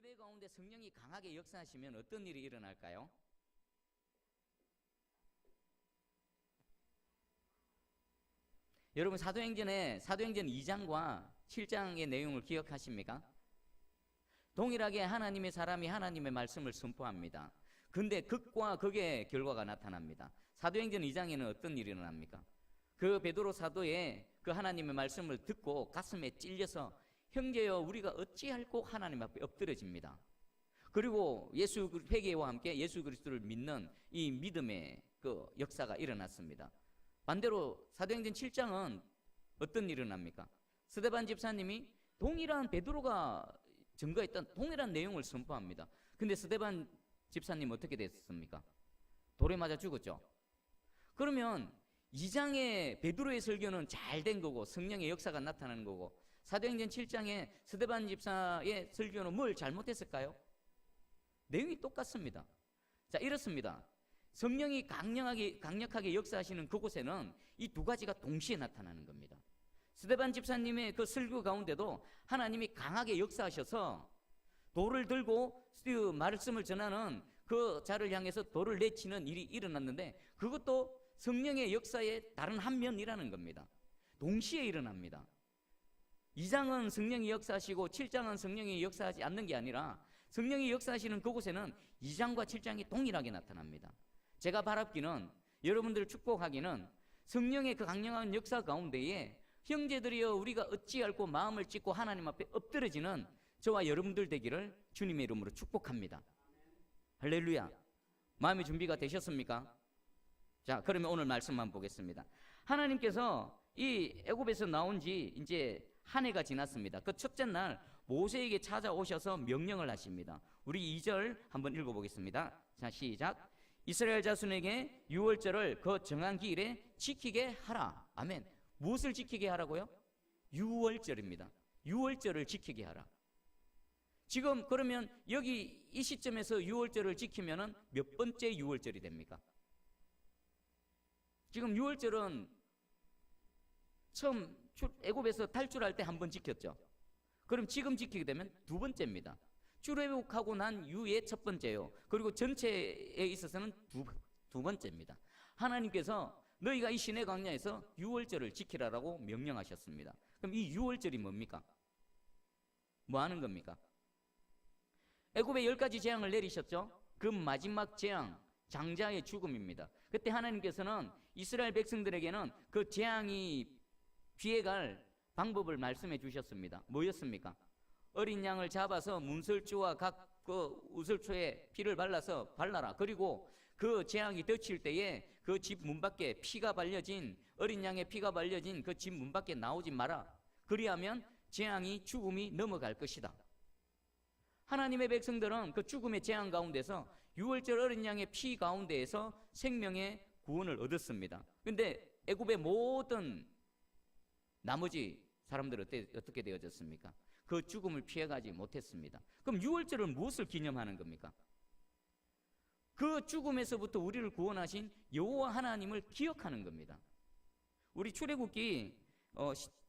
예배 가운데 성령이 강하게 역사하시면 어떤 일이 일어날까요? 여러분 사도행전 2장과 7장의 내용을 기억하십니까? 동일하게 하나님의 사람이 하나님의 말씀을 선포합니다. 근데 극과 극의 결과가 나타납니다. 사도행전 2장에는 어떤 일이 일어납니까? 그 베드로 사도의 그 하나님의 말씀을 듣고 가슴에 찔려서 형제여 우리가 어찌할꼬 하나님 앞에 엎드려집니다. 그리고 회개와 함께 예수 그리스도를 믿는 이 믿음의 그 역사가 일어났습니다. 반대로 사도행전 7장은 어떤 일이 일어납니까? 스데반 집사님이 동일한 베드로가 증거했던 동일한 내용을 선포합니다. 근데 스데반 집사님 어떻게 됐습니까? 돌에 맞아 죽었죠. 그러면 2장의 베드로의 설교는 잘 된 거고 성령의 역사가 나타나는 거고, 사도행전 7장의 스데반 집사의 설교는 뭘 잘못했을까요? 내용이 똑같습니다. 자, 이렇습니다. 성령이 강력하게 역사하시는 그곳에는 이 두 가지가 동시에 나타나는 겁니다. 스데반 집사님의 그 설교 가운데도 하나님이 강하게 역사하셔서 돌을 들고 말씀을 전하는 그 자를 향해서 돌을 내치는 일이 일어났는데, 그것도 성령의 역사의 다른 한 면이라는 겁니다. 동시에 일어납니다. 2장은 성령이 역사하시고 7장은 성령이 역사하지 않는 게 아니라 성령이 역사하시는 그곳에는 2장과 7장이 동일하게 나타납니다. 제가 바랍기는, 여러분들을 축복하기는, 성령의 그 강력한 역사 가운데에 형제들이여 우리가 어찌할꼬 마음을 찢고 하나님 앞에 엎드러지는 저와 여러분들 되기를 주님의 이름으로 축복합니다. 할렐루야. 마음의 준비가 되셨습니까? 자, 그러면 오늘 말씀만 보겠습니다. 하나님께서 이 애굽에서 나온 지 이제 한 해가 지났습니다. 그 첫째 날 모세에게 찾아오셔서 명령을 하십니다. 우리 2절 한번 읽어보겠습니다. 자, 시작. 이스라엘 자손에게 유월절을 그 정한 기일에 지키게 하라. 아멘. 무엇을 지키게 하라고요? 유월절입니다. 유월절을 지키게 하라. 지금 그러면 여기 이 시점에서 유월절을 지키면은 몇 번째 유월절이 됩니까? 지금 유월절은 처음 애굽에서 탈출할 때 한 번 지켰죠. 그럼 지금 지키게 되면 두 번째입니다. 출애굽하고 난 이후에 첫 번째요. 그리고 전체에 있어서는 두 번째입니다. 하나님께서 너희가 이 시내 광야에서 유월절을 지키라라고 명령하셨습니다. 그럼 이 유월절이 뭡니까? 뭐 하는 겁니까? 애굽에 10가지 재앙을 내리셨죠. 그 마지막 재앙, 장자의 죽음입니다. 그때 하나님께서는 이스라엘 백성들에게는 그 재앙이 피해갈 방법을 말씀해 주셨습니다. 뭐였습니까? 어린 양을 잡아서 문설주와 각 그 우설초에 피를 발라라. 그리고 그 재앙이 덮칠 때에 그 집 문 밖에 피가 발려진, 어린 양의 피가 발려진 그 집 문 밖에 나오지 마라. 그리하면 재앙이, 죽음이 넘어갈 것이다. 하나님의 백성들은 그 죽음의 재앙 가운데서 유월절 어린 양의 피 가운데에서 생명의 구원을 얻었습니다. 근데 애굽의 모든 나머지 사람들은 어떻게 되어졌습니까? 그 죽음을 피해가지 못했습니다. 그럼 유월절은 무엇을 기념하는 겁니까? 그 죽음에서부터 우리를 구원하신 여호와 하나님을 기억하는 겁니다. 우리 출애굽기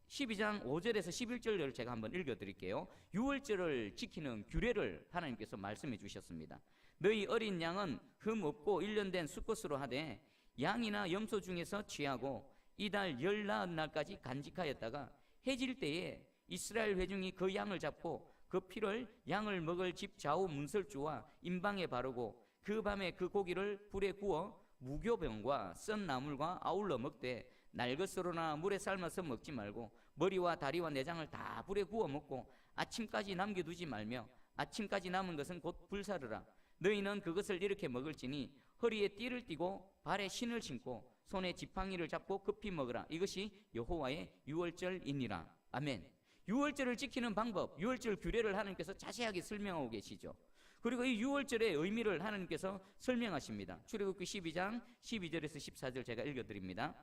12장 5절에서 11절을 제가 한번 읽어드릴게요. 유월절을 지키는 규례를 하나님께서 말씀해 주셨습니다. 너희 어린 양은 흠 없고 1년 된 수컷으로 하되 양이나 염소 중에서 취하고 이달 열 나흔 날까지 간직하였다가 해질 때에 이스라엘 회중이 그 양을 잡고 그 피를 양을 먹을 집 좌우 문설주와 임방에 바르고 그 밤에 그 고기를 불에 구워 무교병과 썬 나물과 아울러 먹되 날것으로나 물에 삶아서 먹지 말고 머리와 다리와 내장을 다 불에 구워 먹고 아침까지 남겨두지 말며 아침까지 남은 것은 곧 불사르라. 너희는 그것을 이렇게 먹을지니 허리에 띠를 띠고 발에 신을 신고 손에 지팡이를 잡고 급히 먹으라. 이것이 여호와의 유월절이니라. 아멘. 유월절을 지키는 방법, 유월절 규례를 하나님께서 자세하게 설명하고 계시죠. 그리고 이 유월절의 의미를 하나님께서 설명하십니다. 출애굽기 12장 12절에서 14절 제가 읽어드립니다.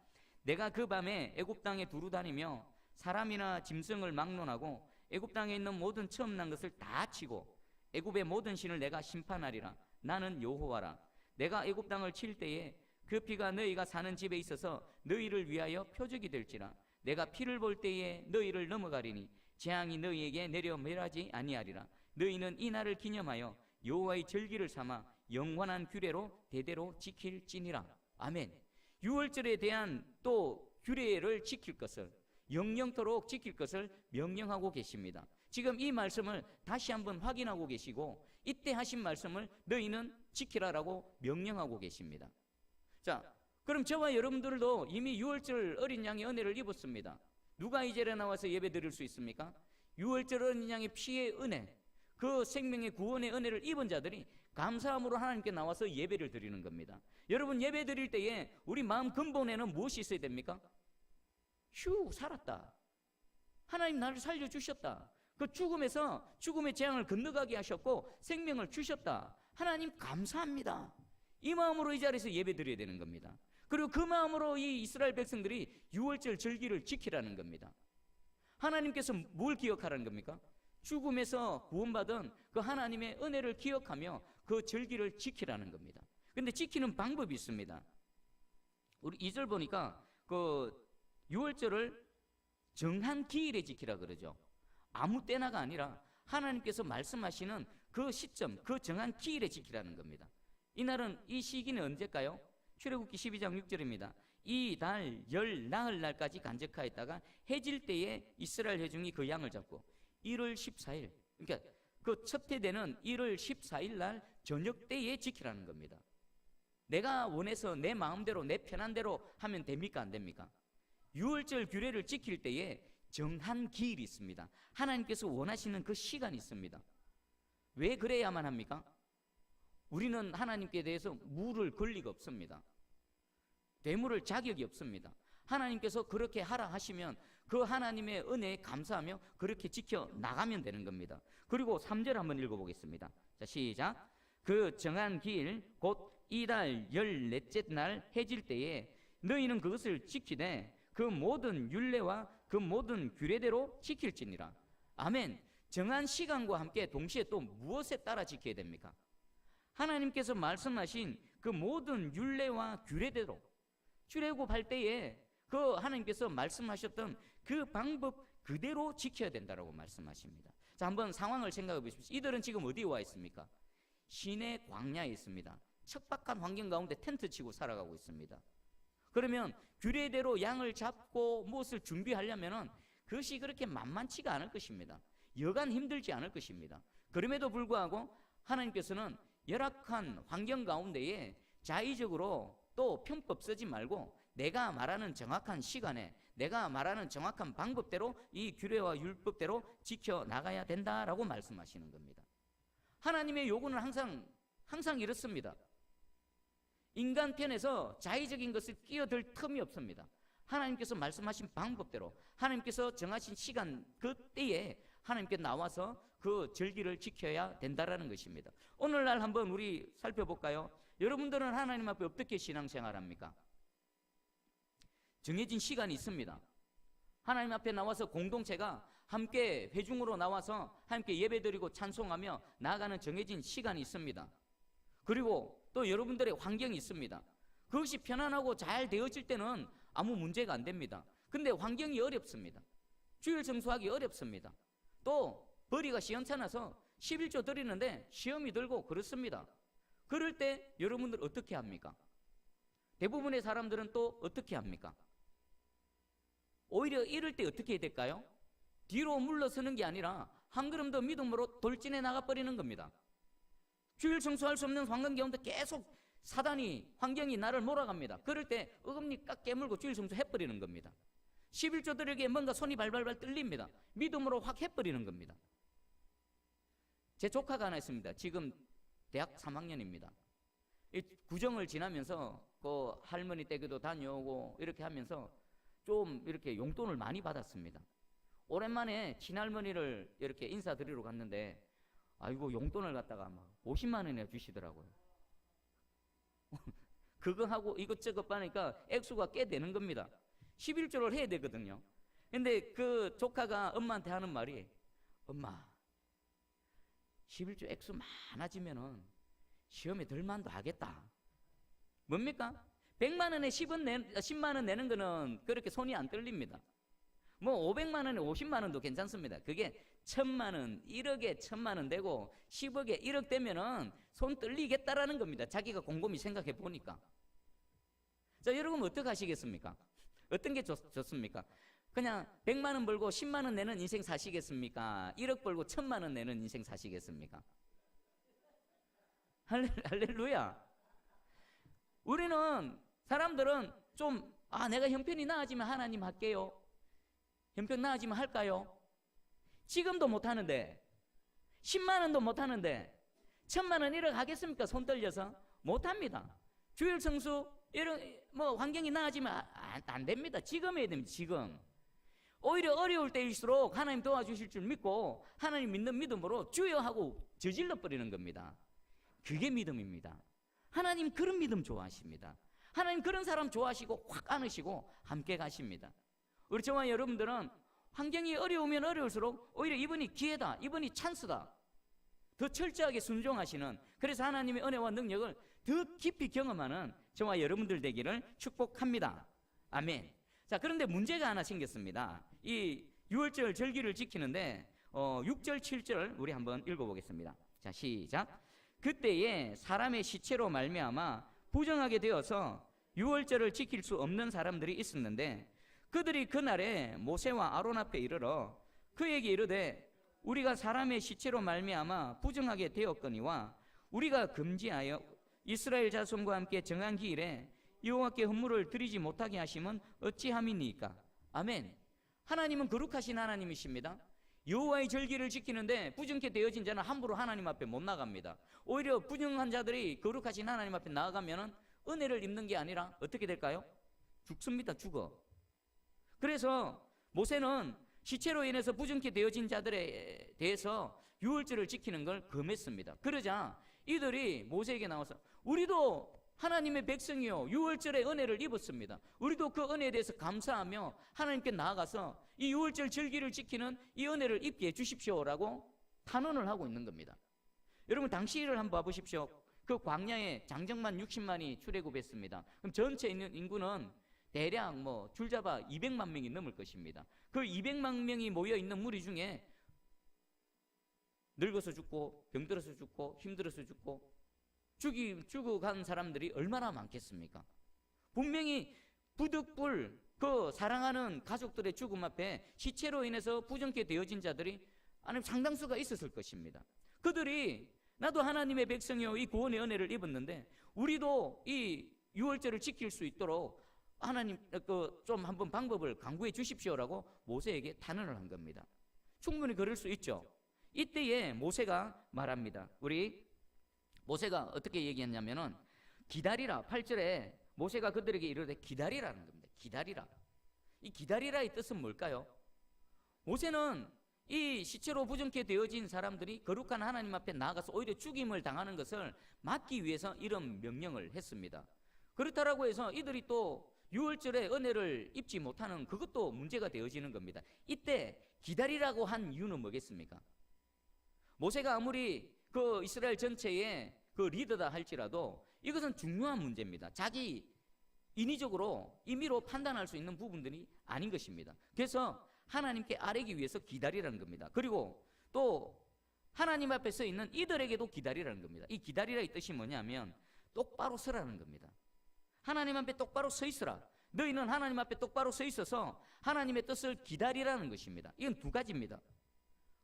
내가 그 밤에 애굽 땅에 두루 다니며 사람이나 짐승을 막론하고 애굽 땅에 있는 모든 처음 난 것을 다 치고 애굽의 모든 신을 내가 심판하리라. 나는 여호와라. 내가 애굽 땅을 칠 때에 그 피가 너희가 사는 집에 있어서 너희를 위하여 표적이 될지라. 내가 피를 볼 때에 너희를 넘어가리니 재앙이 너희에게 내려 멸하지 아니하리라. 너희는 이 날을 기념하여 여호와의 절기를 삼아 영원한 규례로 대대로 지킬지니라. 아멘. 유월절에 대한 또 규례를 지킬 것을, 영영토록 지킬 것을 명령하고 계십니다. 지금 이 말씀을 다시 한번 확인하고 계시고, 이때 하신 말씀을 너희는 지키라라고 명령하고 계십니다. 자, 그럼 저와 여러분들도 이미 유월절 어린 양의 은혜를 입었습니다. 누가 이 자리에 나와서 예배 드릴 수 있습니까? 유월절 어린 양의 피의 은혜, 그 생명의 구원의 은혜를 입은 자들이 감사함으로 하나님께 나와서 예배를 드리는 겁니다. 여러분, 예배 드릴 때에 우리 마음 근본에는 무엇이 있어야 됩니까? 휴, 살았다. 하나님 나를 살려주셨다. 그 죽음에서 죽음의 재앙을 건너가게 하셨고 생명을 주셨다. 하나님 감사합니다. 이 마음으로 이 자리에서 예배 드려야 되는 겁니다. 그리고 그 마음으로 이 이스라엘 백성들이 유월절 절기를 지키라는 겁니다. 하나님께서 뭘 기억하라는 겁니까? 죽음에서 구원받은 그 하나님의 은혜를 기억하며 그 절기를 지키라는 겁니다. 근데 지키는 방법이 있습니다. 우리 2절 보니까 그 유월절을 정한 기일에 지키라 그러죠. 아무 때나가 아니라 하나님께서 말씀하시는 그 시점, 그 정한 기일에 지키라는 겁니다. 이날은, 이 시기는 언제일까요? 출애굽기 12장 6절입니다. 이 달 열 나흘 날까지 간직하였다가 해질 때에 이스라엘 회중이 그 양을 잡고 1월 14일, 그러니까 그 첫 해되는 1월 14일 날 저녁 때에 지키라는 겁니다. 내가 원해서 내 마음대로 내 편한 대로 하면 됩니까, 안 됩니까? 유월절 규례를 지킬 때에 정한 기일이 있습니다. 하나님께서 원하시는 그 시간이 있습니다. 왜 그래야만 합니까? 우리는 하나님께 대해서 물을 권리가 없습니다. 되물을 자격이 없습니다. 하나님께서 그렇게 하라 하시면 그 하나님의 은혜에 감사하며 그렇게 지켜 나가면 되는 겁니다. 그리고 3절 한번 읽어보겠습니다. 자, 시작. 그 정한 기일 곧 이달 14째 날 해질 때에 너희는 그것을 지키되 그 모든 율례와 그 모든 규례대로 지킬지니라. 아멘. 정한 시간과 함께 동시에 또 무엇에 따라 지켜야 됩니까? 하나님께서 말씀하신 그 모든 율례와 규례대로, 출애굽할 때에 그 하나님께서 말씀하셨던 그 방법 그대로 지켜야 된다라고 말씀하십니다. 자, 한번 상황을 생각해 보십시오. 이들은 지금 어디에 와 있습니까? 시내 광야에 있습니다. 척박한 환경 가운데 텐트 치고 살아가고 있습니다. 그러면 규례대로 양을 잡고 무엇을 준비하려면은 그것이 그렇게 만만치가 않을 것입니다. 여간 힘들지 않을 것입니다. 그럼에도 불구하고 하나님께서는 열악한 환경 가운데에 자의적으로 또 편법 쓰지 말고 내가 말하는 정확한 시간에 내가 말하는 정확한 방법대로 이 규례와 율법대로 지켜나가야 된다라고 말씀하시는 겁니다. 하나님의 요구는 항상 이렇습니다. 인간 편에서 자의적인 것을 끼어들 틈이 없습니다. 하나님께서 말씀하신 방법대로 하나님께서 정하신 시간 그때에 하나님께 나와서 그 절기를 지켜야 된다라는 것입니다. 오늘날 한번 우리 살펴볼까요? 여러분들은 하나님 앞에 어떻게 신앙생활합니까? 정해진 시간이 있습니다. 하나님 앞에 나와서 공동체가 함께 회중으로 나와서 함께 예배드리고 찬송하며 나아가는 정해진 시간이 있습니다. 그리고 또 여러분들의 환경이 있습니다. 그것이 편안하고 잘 되어질 때는 아무 문제가 안 됩니다. 근데 환경이 어렵습니다. 주일 성수하기 어렵습니다. 또 벌이가 시원찮아서 11조 드리는데 시험이 들고 그렇습니다. 그럴 때 여러분들 어떻게 합니까? 대부분의 사람들은 또 어떻게 합니까? 오히려 이럴 때 어떻게 해야 될까요? 뒤로 물러서는 게 아니라 한 걸음 더 믿음으로 돌진해 나가버리는 겁니다. 주일 성수할 수 없는 환경 가운데 계속 사단이, 환경이 나를 몰아갑니다. 그럴 때 어금니 깍 깨물고 주일 성수 해버리는 겁니다. 11조 드리기에 뭔가 손이 발발발 떨립니다. 믿음으로 확 해버리는 겁니다. 제 조카가 하나 있습니다. 지금 대학 3학년입니다. 구정을 지나면서 그 할머니 댁에도 다녀오고 이렇게 하면서 좀 이렇게 용돈을 많이 받았습니다. 오랜만에 친할머니를 이렇게 인사드리러 갔는데 아이고 용돈을 갖다가 막 50만 원이나 주시더라고요. 그거 하고 이것저것 받으니까 액수가 꽤 되는 겁니다. 11조를 해야 되거든요. 근데 그 조카가 엄마한테 하는 말이 엄마 11조 액수 많아지면은 시험에 덜만도 하겠다. 뭡니까? 100만 원에 10만 원 내는 거는 그렇게 손이 안 떨립니다. 뭐 500만 원에 50만 원도 괜찮습니다. 그게 1000만 원, 1억에 1000만 원 되고 10억에 1억 되면은 손 떨리겠다라는 겁니다. 자기가 곰곰이 생각해 보니까. 자, 여러분 어떻게 하시겠습니까? 어떤 게 좋습니까? 그냥 100만 원 벌고 10만 원 내는 인생 사시겠습니까? 1억 벌고 1000만 원 내는 인생 사시겠습니까? 할렐루야. 우리는 사람들은 좀 내가 형편이 나아지면 하나님 할게요. 형편 나아지면 할까요? 지금도 못하는데 10만 원도 못하는데 1000만 원 1억 하겠습니까? 손 떨려서 못합니다. 주일 성수 이런 뭐 환경이 나아지면 안 됩니다. 지금 해야 됩니다. 지금. 오히려 어려울 때일수록 하나님 도와주실 줄 믿고 하나님 믿는 믿음으로 주여 하고 저질러 버리는 겁니다. 그게 믿음입니다. 하나님 그런 믿음 좋아하십니다. 하나님 그런 사람 좋아하시고 확 안으시고 함께 가십니다. 우리 저와 여러분들은 환경이 어려우면 어려울수록 오히려 이번이 기회다, 이번이 찬스다, 더 철저하게 순종하시는, 그래서 하나님의 은혜와 능력을 더 깊이 경험하는 저와 여러분들 되기를 축복합니다. 아멘. 자, 그런데 문제가 하나 생겼습니다. 이 6월절 절기를 지키는데 6절 7절 우리 한번 읽어보겠습니다. 자, 시작. 그때에 사람의 시체로 말미암아 부정하게 되어서 6월절을 지킬 수 없는 사람들이 있었는데 그들이 그날에 모세와 아론 앞에 이르러 그에게 이르되 우리가 사람의 시체로 말미암아 부정하게 되었거니와 우리가 금지하여 이스라엘 자손과 함께 정한 기일에 여호와께 헌물을 드리지 못하게 하심은 어찌함이니까. 아멘. 하나님은 거룩하신 하나님이십니다. 여호와의 절기를 지키는데 부정케 되어진 자는 함부로 하나님 앞에 못 나갑니다. 오히려 부정한 자들이 거룩하신 하나님 앞에 나아가면 은혜를 입는 게 아니라 어떻게 될까요? 죽습니다. 죽어. 그래서 모세는 시체로 인해서 부정케 되어진 자들에 대해서 유월절을 지키는 걸 금했습니다. 그러자 이들이 모세에게 나와서 우리도 하나님의 백성이요 유월절의 은혜를 입었습니다. 우리도 그 은혜에 대해서 감사하며 하나님께 나아가서 이 유월절 절기를 지키는 이 은혜를 입게 해주십시오라고 탄원을 하고 있는 겁니다. 여러분 당시를 한번 봐보십시오. 그 광야에 장정만 60만이 출애굽했습니다. 그럼 전체 있는 인구는 대략 뭐 줄잡아 200만 명이 넘을 것입니다. 그 200만 명이 모여 있는 무리 중에 늙어서 죽고 병들어서 죽고 힘들어서 죽고 죽어간 사람들이 얼마나 많겠습니까? 분명히 부득불 그 사랑하는 가족들의 죽음 앞에 시체로 인해서 부정케 되어진 자들이 상당수가 있었을 것입니다. 그들이 나도 하나님의 백성이요 이 구원의 은혜를 입었는데 우리도 이 유월절을 지킬 수 있도록 하나님 좀 한번 방법을 강구해 주십시오라고 모세에게 탄원을 한 겁니다. 충분히 그럴 수 있죠. 이때에 모세가 말합니다. 우리 모세가 어떻게 얘기했냐면은 기다리라. 8절에 모세가 그들에게 이르되 기다리라는 겁니다. 기다리라. 이 기다리라의 뜻은 뭘까요? 모세는 이 시체로 부정케 되어진 사람들이 거룩한 하나님 앞에 나아가서 오히려 죽임을 당하는 것을 막기 위해서 이런 명령을 했습니다. 그렇다라고 해서 이들이 또 유월절의 은혜를 입지 못하는 그것도 문제가 되어지는 겁니다. 이때 기다리라고 한 이유는 뭐겠습니까? 모세가 아무리 그 이스라엘 전체의 그 리더다 할지라도 이것은 중요한 문제입니다. 자기 인위적으로 임의로 판단할 수 있는 부분들이 아닌 것입니다. 그래서 하나님께 아뢰기 위해서 기다리라는 겁니다. 그리고 또 하나님 앞에 서 있는 이들에게도 기다리라는 겁니다. 이 기다리라의 뜻이 뭐냐면 똑바로 서라는 겁니다. 하나님 앞에 똑바로 서 있으라. 너희는 하나님 앞에 똑바로 서 있어서 하나님의 뜻을 기다리라는 것입니다. 이건 두 가지입니다.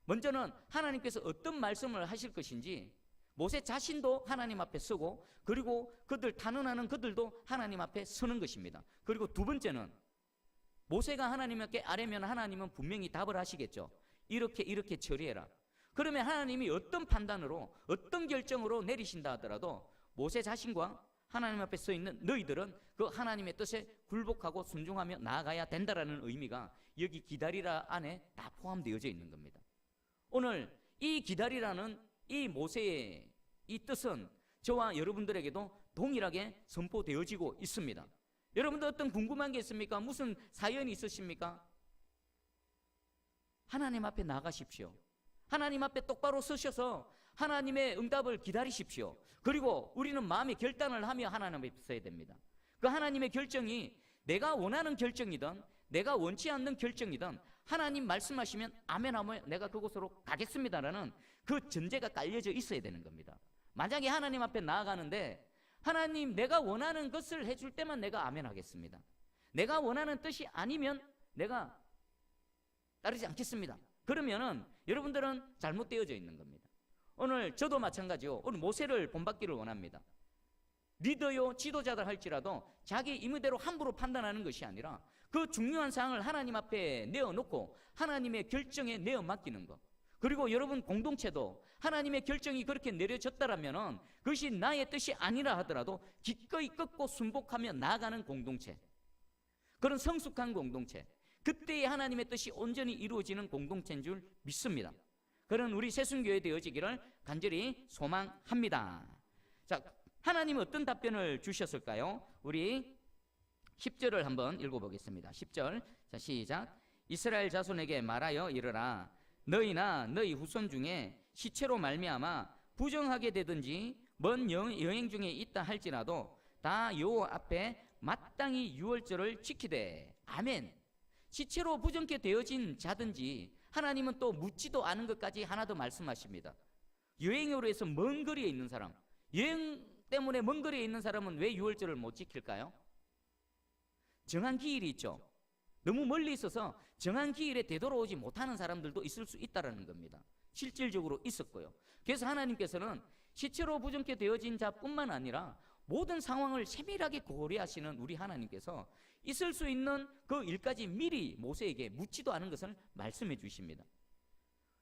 먼저는 하나님께서 어떤 말씀을 하실 것인지 모세 자신도 하나님 앞에 서고 그리고 그들 탄원하는 그들도 하나님 앞에 서는 것입니다. 그리고 두 번째는 모세가 하나님께 아뢰면 하나님은 분명히 답을 하시겠죠. 이렇게 처리해라. 그러면 하나님이 어떤 판단으로 어떤 결정으로 내리신다 하더라도 모세 자신과 하나님 앞에 서 있는 너희들은 그 하나님의 뜻에 굴복하고 순종하며 나아가야 된다라는 의미가 여기 기다리라 안에 다 포함되어져 있는 겁니다. 오늘 이 기다리라는 이 모세의 이 뜻은 저와 여러분들에게도 동일하게 선포되어지고 있습니다. 여러분들 어떤 궁금한 게 있습니까? 무슨 사연이 있으십니까? 하나님 앞에 나가십시오. 하나님 앞에 똑바로 서셔서 하나님의 응답을 기다리십시오. 그리고 우리는 마음의 결단을 하며 하나님 앞에 서야 됩니다. 그 하나님의 결정이 내가 원하는 결정이든 내가 원치 않는 결정이든 하나님 말씀하시면 아멘하며 내가 그곳으로 가겠습니다라는 그 전제가 깔려져 있어야 되는 겁니다. 만약에 하나님 앞에 나아가는데 하나님 내가 원하는 것을 해줄 때만 내가 아멘하겠습니다. 내가 원하는 뜻이 아니면 내가 따르지 않겠습니다. 그러면은 여러분들은 잘못되어져 있는 겁니다. 오늘 저도 마찬가지요. 오늘 모세를 본받기를 원합니다. 리더요 지도자들 할지라도 자기 임의대로 함부로 판단하는 것이 아니라 그 중요한 사항을 하나님 앞에 내어놓고 하나님의 결정에 내어 맡기는 것. 그리고 여러분 공동체도 하나님의 결정이 그렇게 내려졌다라면 그것이 나의 뜻이 아니라 하더라도 기꺼이 꺾고 순복하며 나아가는 공동체, 그런 성숙한 공동체, 그때의 하나님의 뜻이 온전히 이루어지는 공동체인 줄 믿습니다. 그런 우리 새순교회 되어지기를 간절히 소망합니다. 자, 하나님은 어떤 답변을 주셨을까요? 우리 10절을 한번 읽어보겠습니다. 10절, 자 시작. 이스라엘 자손에게 말하여 이르라. 너희나 너희 후손 중에 시체로 말미암아 부정하게 되든지 먼 여행 중에 있다 할지라도 다 여호와 앞에 마땅히 유월절을 지키되. 아멘. 시체로 부정케 되어진 자든지 하나님은 또 묻지도 않은 것까지 하나 더 말씀하십니다. 여행으로 해서 먼 거리에 있는 사람, 여행 때문에 먼 거리에 있는 사람은 왜 유월절을 못 지킬까요? 정한 기일이 있죠. 너무 멀리 있어서 정한 기일에 되돌아오지 못하는 사람들도 있을 수 있다는 겁니다. 실질적으로 있었고요. 그래서 하나님께서는 시체로 부정케 되어진 자뿐만 아니라 모든 상황을 세밀하게 고려하시는 우리 하나님께서 있을 수 있는 그 일까지 미리 모세에게 묻지도 않은 것을 말씀해 주십니다.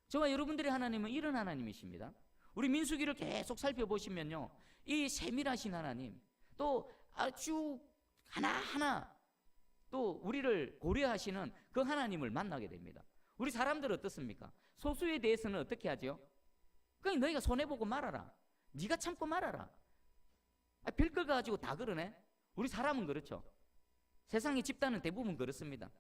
저와 여러분들의 하나님은 이런 하나님이십니다. 우리 민수기를 계속 살펴보시면요, 이 세밀하신 하나님, 또 아주 하나하나 또 우리를 고려하시는 그 하나님을 만나게 됩니다. 우리 사람들은 어떻습니까? 소수에 대해서는 어떻게 하죠? 그냥 너희가 손해보고 말아라, 네가 참고 말아라. 별걸 가지고 다 그러네. 우리 사람은 그렇죠. 세상의 집단은 대부분 그렇습니다.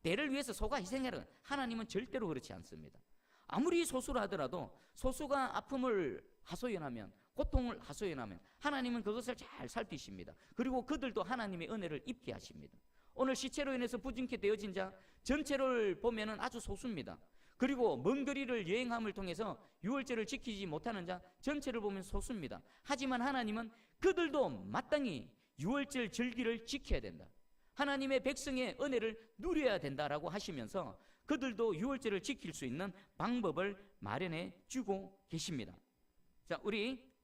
대를 위해서 소가 희생해라. 하나님은 절대로 그렇지 않습니다. 아무리 소수라 하더라도 소수가 아픔을 하소연하면, 고통을 하소연하면 하나님은 그것을 잘 살피십니다. 그리고 그들도 하나님의 은혜를 입게 하십니다. 오늘 시체로 인해서 부정케 되어진 자 전체를 보면은 아주 소수입니다. 그리고 먼 거리를 여행함을 통해서 유월절을 지키지 못하는 자 전체를 보면 소수입니다. 하지만 하나님은 그들도 마땅히 유월절 절기를 지켜야 된다, 하나님의 백성의 은혜를 누려야 된다라고 하시면서 그들도 유월절을 지킬 수 있는 방법을 마련해 주고 계십니다. 자, 우리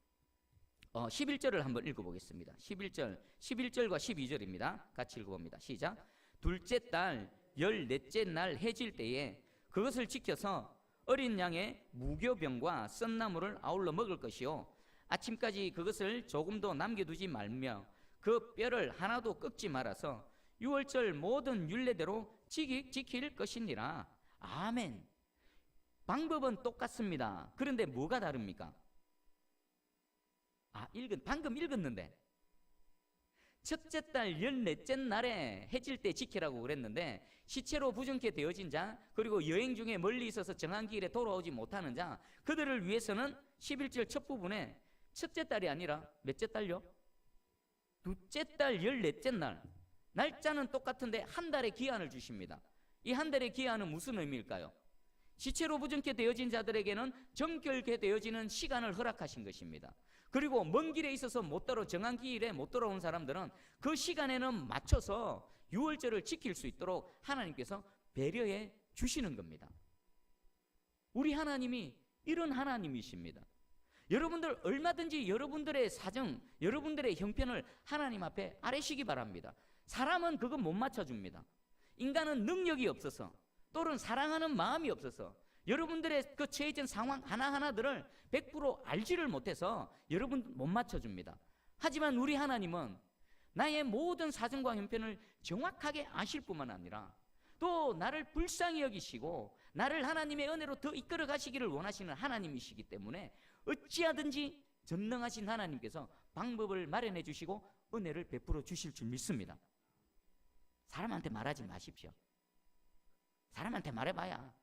11절을 한번 읽어보겠습니다. 11절과 12절입니다. 같이 읽어봅니다. 시작. 둘째 달 14째 날 해질 때에 그것을 지켜서 어린 양의 무교병과 썬나물을 아울러 먹을 것이요, 아침까지 그것을 조금도 남겨두지 말며 그 뼈를 하나도 꺾지 말아서 유월절 모든 율례대로 지킬 것이니라. 아멘. 방법은 똑같습니다. 그런데 뭐가 다릅니까? 방금 읽었는데 첫째 달 14째 날에 해질 때 지키라고 그랬는데 시체로 부정케 되어진 자, 그리고 여행 중에 멀리 있어서 정한 기일에 돌아오지 못하는 자, 그들을 위해서는 11절 첫 부분에 첫째 달이 아니라 몇째 달요? 둘째 달 14째 날, 날짜는 똑같은데 한 달의 기한을 주십니다. 이 한 달의 기한은 무슨 의미일까요? 시체로 부정케 되어진 자들에게는 정결케 되어지는 시간을 허락하신 것입니다. 그리고 먼 길에 있어서 정한 기일에 못 돌아온 사람들은 그 시간에는 맞춰서 유월절을 지킬 수 있도록 하나님께서 배려해 주시는 겁니다. 우리 하나님이 이런 하나님이십니다. 여러분들 얼마든지 여러분들의 사정, 여러분들의 형편을 하나님 앞에 아뢰시기 바랍니다. 사람은 그거 못 맞춰줍니다. 인간은 능력이 없어서 또는 사랑하는 마음이 없어서 여러분들의 그 처해진 상황 하나하나들을 100% 알지를 못해서 여러분 못 맞춰줍니다. 하지만 우리 하나님은 나의 모든 사정과 형편을 정확하게 아실 뿐만 아니라 또 나를 불쌍히 여기시고 나를 하나님의 은혜로 더 이끌어 가시기를 원하시는 하나님이시기 때문에 어찌하든지 전능하신 하나님께서 방법을 마련해 주시고 은혜를 베풀어 주실 줄 믿습니다. 사람한테 말하지 마십시오. 사람한테 말해봐야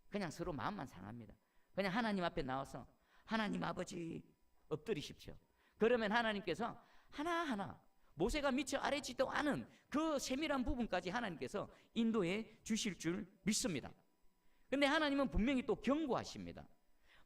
그냥 서로 마음만 상합니다. 그냥 하나님 앞에 나와서 하나님 아버지 엎드리십시오. 그러면 하나님께서 하나하나 모세가 미처 알지도 않은 그 세밀한 부분까지 하나님께서 인도해 주실 줄 믿습니다. 근데 하나님은 분명히 또 경고하십니다.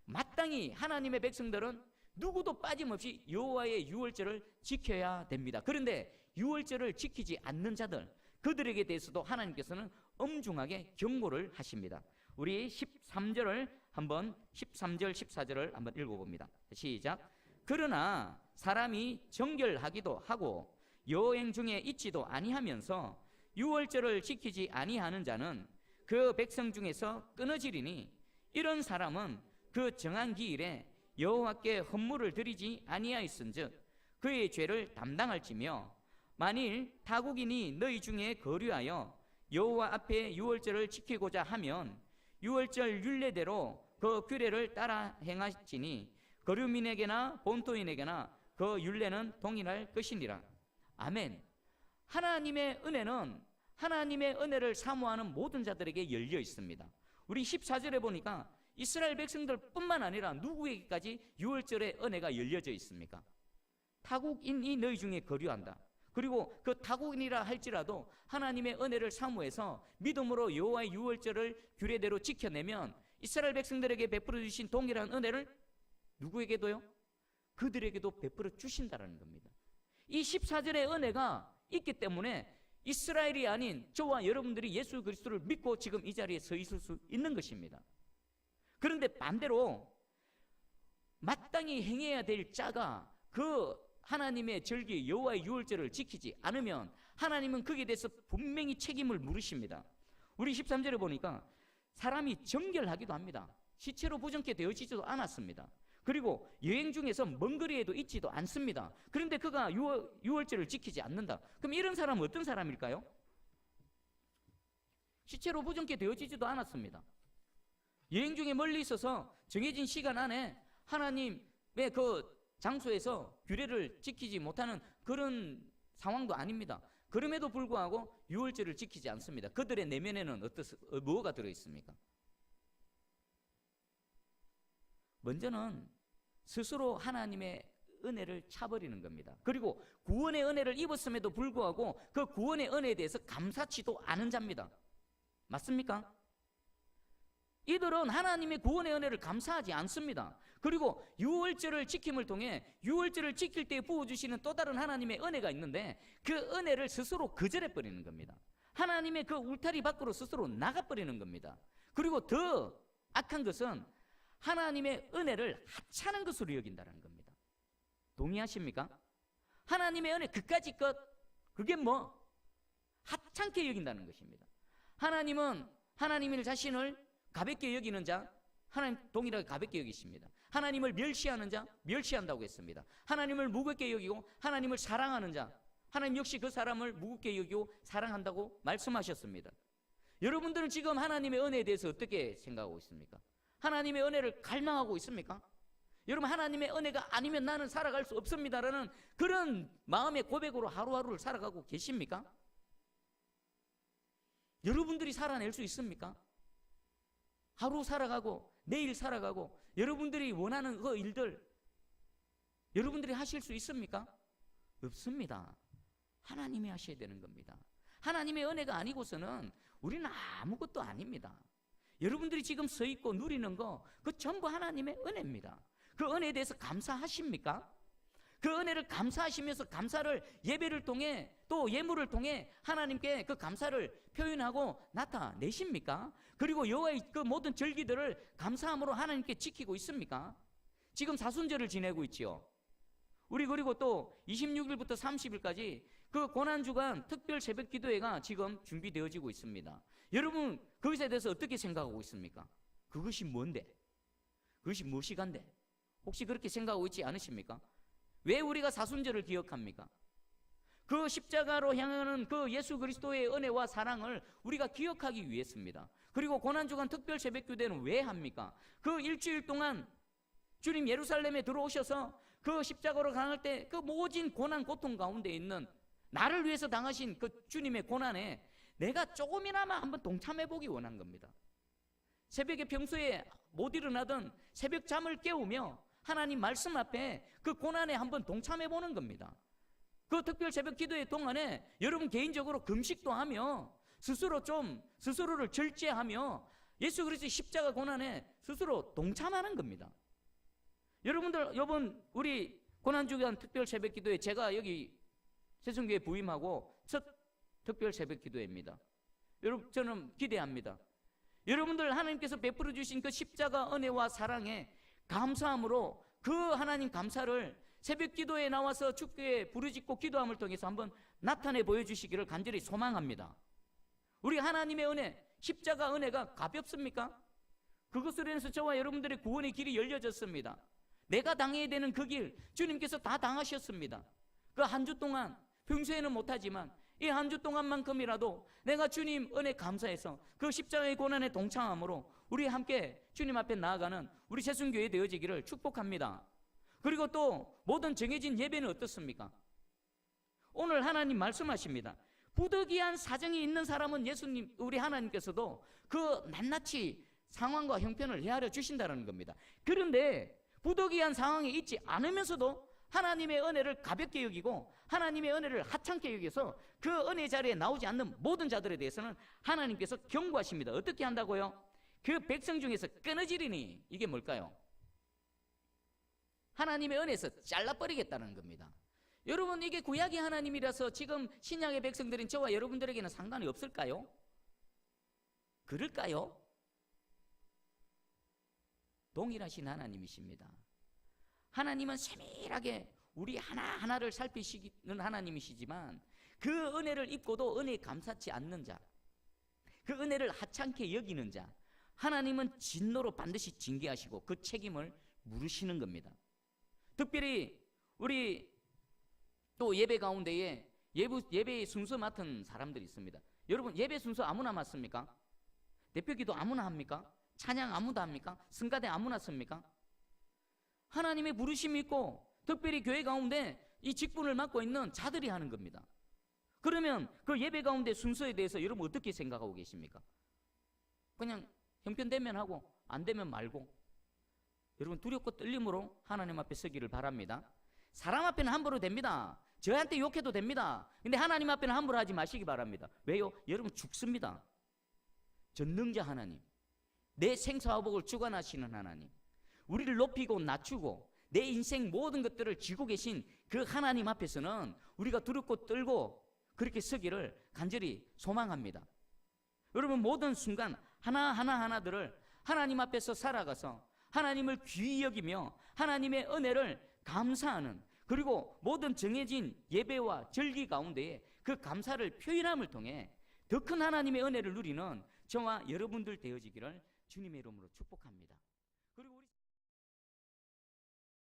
마땅히 하나님의 백성들은 누구도 빠짐없이 여호와의 유월절을 지켜야 됩니다. 그런데 유월절을 지키지 않는 자들, 그들에게 대해서도 하나님께서는 엄중하게 경고를 하십니다. 우리 13절 14절을 한번 읽어봅니다. 시작. 그러나 사람이 정결하기도 하고 여행 중에 있지도 아니하면서 유월절을 지키지 아니하는 자는 그 백성 중에서 끊어지리니 이런 사람은 그 정한 기일에 여호와께 헌물을 드리지 아니하였은즉 그의 죄를 담당할지며, 만일 타국인이 너희 중에 거류하여 여호와 앞에 유월절을 지키고자 하면 유월절 율례대로 그 규례를 따라 행할지니 거류민에게나 본토인에게나 그 율례는 동일할 것이니라. 아멘. 하나님의 은혜는 하나님의 은혜를 사모하는 모든 자들에게 열려 있습니다. 우리 14절에 보니까 이스라엘 백성들 뿐만 아니라 누구에게까지 유월절의 은혜가 열려져 있습니까? 타국인이 너희 중에 거류한다. 그리고 그 타국인이라 할지라도 하나님의 은혜를 사모해서 믿음으로 여호와의 유월절을 규례대로 지켜내면 이스라엘 백성들에게 베풀어 주신 동일한 은혜를 누구에게도요? 그들에게도 베풀어 주신다는 겁니다. 이 14절의 은혜가 있기 때문에 이스라엘이 아닌 저와 여러분들이 예수 그리스도를 믿고 지금 이 자리에 서 있을 수 있는 것입니다. 그런데 반대로 마땅히 행해야 될 자가 그 하나님의 절기 여호와의 유월절을 지키지 않으면 하나님은 거기에 대해서 분명히 책임을 물으십니다. 우리 13절에 보니까 사람이 정결하기도 합니다. 시체로 부정케 되어지지도 않았습니다. 그리고 여행 중에서 먼 거리에도 있지도 않습니다. 그런데 그가 유월절을 지키지 않는다. 그럼 이런 사람은 어떤 사람일까요? 시체로 부정케 되어지지도 않았습니다. 여행 중에 멀리 있어서 정해진 시간 안에 하나님의 그 장소에서 규례를 지키지 못하는 그런 상황도 아닙니다. 그럼에도 불구하고 유월절을 지키지 않습니다. 그들의 내면에는 뭐가 들어있습니까? 먼저는 스스로 하나님의 은혜를 차버리는 겁니다. 그리고 구원의 은혜를 입었음에도 불구하고 그 구원의 은혜에 대해서 감사치도 않은 자입니다. 맞습니까? 이들은 하나님의 구원의 은혜를 감사하지 않습니다. 그리고 유월절을 지킴을 통해 유월절을 지킬 때 부어주시는 또 다른 하나님의 은혜가 있는데 그 은혜를 스스로 거절해버리는 겁니다. 하나님의 그 울타리 밖으로 스스로 나가버리는 겁니다. 그리고 더 악한 것은 하나님의 은혜를 하찮은 것으로 여긴다는 겁니다. 동의하십니까? 하나님의 은혜 그까짓 것, 그게 뭐 하찮게 여긴다는 것입니다. 하나님은 하나님의 자신을 가볍게 여기는 자, 하나님 동일하게 가볍게 여기십니다. 하나님을 멸시하는 자, 멸시한다고 했습니다. 하나님을 무겁게 여기고 하나님을 사랑하는 자, 하나님 역시 그 사람을 무겁게 여기고 사랑한다고 말씀하셨습니다. 여러분들은 지금 하나님의 은혜에 대해서 어떻게 생각하고 있습니까? 하나님의 은혜를 갈망하고 있습니까? 여러분, 하나님의 은혜가 아니면 나는 살아갈 수 없습니다라는 그런 마음의 고백으로 하루하루를 살아가고 계십니까? 여러분들이 살아낼 수 있습니까? 하루 살아가고 내일 살아가고 여러분들이 원하는 그 일들 여러분들이 하실 수 있습니까? 없습니다. 하나님이 하셔야 되는 겁니다. 하나님의 은혜가 아니고서는 우리는 아무것도 아닙니다. 여러분들이 지금 서 있고 누리는 거 그 전부 하나님의 은혜입니다. 그 은혜에 대해서 감사하십니까? 그 은혜를 감사하시면서 감사를 예배를 통해 또 예물을 통해 하나님께 그 감사를 표현하고 나타내십니까? 그리고 여호와의 그 모든 절기들을 감사함으로 하나님께 지키고 있습니까? 지금 사순절을 지내고 있지요. 우리 그리고 또 26일부터 30일까지 그 고난주간 특별 새벽 기도회가 지금 준비되어지고 있습니다. 여러분 그것에 대해서 어떻게 생각하고 있습니까? 그것이 뭔데? 그것이 무엇이간데? 혹시 그렇게 생각하고 있지 않으십니까? 왜 우리가 사순절을 기억합니까? 그 십자가로 향하는 그 예수 그리스도의 은혜와 사랑을 우리가 기억하기 위해서입니다. 그리고 고난주간 특별 새벽기도회는 왜 합니까? 그 일주일 동안 주님 예루살렘에 들어오셔서 그 십자가로 강할 때 그 모진 고난 고통 가운데 있는 나를 위해서 당하신 그 주님의 고난에 내가 조금이나마 한번 동참해 보기 원한 겁니다. 새벽에 평소에 못 일어나던 새벽 잠을 깨우며 하나님 말씀 앞에 그 고난에 한번 동참해 보는 겁니다. 그 특별 새벽 기도회 동안에 여러분 개인적으로 금식도 하며 스스로를 절제하며 예수 그리스도의 십자가 고난에 스스로 동참하는 겁니다. 여러분들 이번 우리 고난주간 특별 새벽 기도회 제가 여기 새송교회 부임하고 첫 특별 새벽 기도회입니다. 여러분 저는 기대합니다. 여러분들 하나님께서 베풀어 주신 그 십자가 은혜와 사랑에 감사함으로 그 하나님 감사를 새벽 기도에 나와서 주께 부르짖고 기도함을 통해서 한번 나타내 보여주시기를 간절히 소망합니다. 우리 하나님의 은혜, 십자가 은혜가 가볍습니까? 그것으로 인해서 저와 여러분들의 구원의 길이 열려졌습니다. 내가 당해야 되는 그 길 주님께서 다 당하셨습니다. 그 한 주 동안 평소에는 못하지만 이 한 주 동안만큼이라도 내가 주님 은혜 감사해서 그 십자가의 고난에 동참함으로 우리 함께 주님 앞에 나아가는 우리 새순교회 되어지기를 축복합니다. 그리고 또 모든 정해진 예배는 어떻습니까? 오늘 하나님 말씀하십니다. 부득이한 사정이 있는 사람은 예수님 우리 하나님께서도 그 낱낱이 상황과 형편을 헤아려 주신다는 겁니다. 그런데 부득이한 상황에 있지 않으면서도 하나님의 은혜를 가볍게 여기고 하나님의 은혜를 하찮게 여겨서 그 은혜 자리에 나오지 않는 모든 자들에 대해서는 하나님께서 경고하십니다. 어떻게 한다고요? 그 백성 중에서 끊어지리니 이게 뭘까요? 하나님의 은혜에서 잘라버리겠다는 겁니다. 여러분 이게 구약의 하나님이라서 지금 신약의 백성들인 저와 여러분들에게는 상관이 없을까요? 그럴까요? 동일하신 하나님이십니다. 하나님은 세밀하게 우리 하나하나를 살피시는 하나님이시지만 그 은혜를 입고도 은혜에 감사치 않는 자, 그 은혜를 하찮게 여기는 자, 하나님은 진노로 반드시 징계하시고 그 책임을 물으시는 겁니다. 특별히 우리 또 예배 가운데에 예배의 순서 맡은 사람들이 있습니다. 여러분 예배 순서 아무나 맡습니까? 대표기도 아무나 합니까? 찬양 아무도 합니까? 승가대 아무나 씁니까? 하나님의 부르심이 있고 특별히 교회 가운데 이 직분을 맡고 있는 자들이 하는 겁니다. 그러면 그 예배 가운데 순서에 대해서 여러분 어떻게 생각하고 계십니까? 그냥 형편되면 하고 안 되면 말고 여러분 두렵고 떨림으로 하나님 앞에 서기를 바랍니다. 사람 앞에는 함부로 됩니다. 저한테 욕해도 됩니다. 근데 하나님 앞에는 함부로 하지 마시기 바랍니다. 왜요? 여러분 죽습니다. 전능자 하나님, 내 생사화복을 주관하시는 하나님, 우리를 높이고 낮추고 내 인생 모든 것들을 쥐고 계신 그 하나님 앞에서는 우리가 두렵고 떨고 그렇게 서기를 간절히 소망합니다. 여러분 모든 순간 하나하나들을 하나님 앞에서 살아가서 하나님을 귀히 여기며 하나님의 은혜를 감사하는, 그리고 모든 정해진 예배와 절기 가운데에 그 감사를 표현함을 통해 더 큰 하나님의 은혜를 누리는 저와 여러분들 되어지기를 주님의 이름으로 축복합니다.